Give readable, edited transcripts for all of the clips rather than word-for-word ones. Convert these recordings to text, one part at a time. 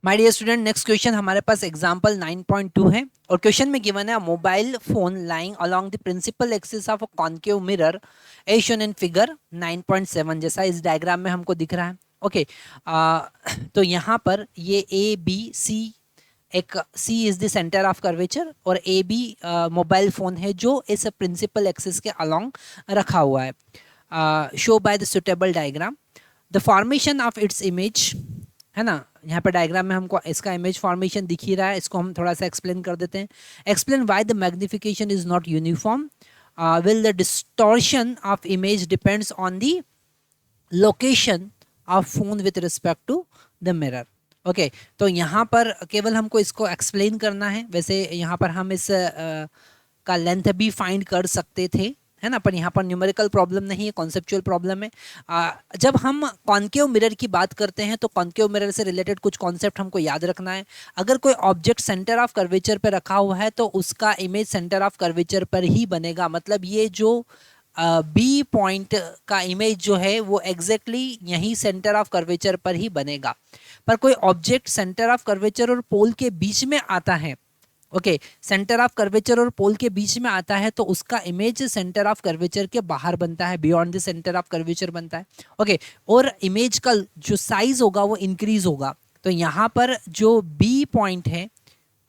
My dear student, next question हमारे पास example 9.2 है और क्वेश्चन में गिवन है mobile phone lying along the principal axis of a concave mirror as shown in figure 9.7 जैसा इस डायग्राम में हमको दिख रहा है। ओके, तो यहाँ पर ये ए बी सी, एक C is the centre of curvature और ए बी मोबाइल फोन है जो इस प्रिंसिपल एक्सिस के अलोंग रखा हुआ है। Show by the suitable diagram the formation of its image, है ना। यहाँ पर डायग्राम में हमको इसका इमेज फॉर्मेशन दिख ही रहा है, इसको हम थोड़ा सा एक्सप्लेन कर देते हैं। Explain why the magnification is not uniform, will the distortion of image depends on the location of phone with respect to the mirror. Okay, तो यहाँ पर केवल हमको इसको एक्सप्लेन करना है। वैसे यहाँ पर हम इस का लेंथ भी फाइंड कर सकते थे, है ना, पर यहाँ पर न्यूमेरिकल प्रॉब्लम नहीं है, कॉन्सेप्चुअल प्रॉब्लम है। जब हम कॉन्केव मिरर की बात करते हैं तो कॉन्केव मिरर से रिलेटेड कुछ कॉन्सेप्ट हमको याद रखना है। अगर कोई ऑब्जेक्ट सेंटर ऑफ कर्वेचर पे रखा हुआ है तो उसका इमेज सेंटर ऑफ कर्वेचर पर ही बनेगा। मतलब ये जो बी पॉइंट का इमेज जो है वो एग्जैक्टली यही सेंटर ऑफ कर्वेचर पर ही बनेगा। पर कोई ऑब्जेक्ट सेंटर ऑफ कर्वेचर और पोल के बीच में आता है, ओके, सेंटर ऑफ कर्वेचर और पोल के बीच में आता है तो उसका इमेज सेंटर ऑफ कर्वेचर के बाहर बनता है, beyond the centre of curvature बनता है। ओके, और इमेज का जो साइज होगा वो इंक्रीज होगा। तो यहाँ पर जो बी पॉइंट है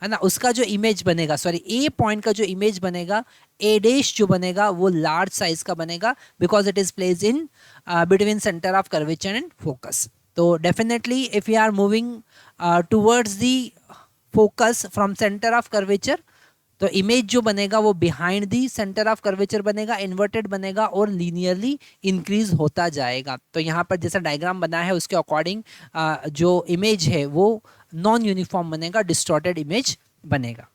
ना, उसका जो इमेज बनेगा, सॉरी ए पॉइंट का जो इमेज बनेगा, ए डैश जो बनेगा वो लार्ज साइज का बनेगा, because it is place in between centre of curvature and focus. तो definitely if you are moving towards the focus from centre of curvature, तो इमेज जो बनेगा वो behind the centre of curvature बनेगा, inverted बनेगा और लीनियरली इंक्रीज होता जाएगा। तो यहाँ पर जैसा डायग्राम बना है उसके अकॉर्डिंग जो इमेज है वो नॉन यूनिफॉर्म बनेगा, डिस्टॉर्टेड इमेज बनेगा।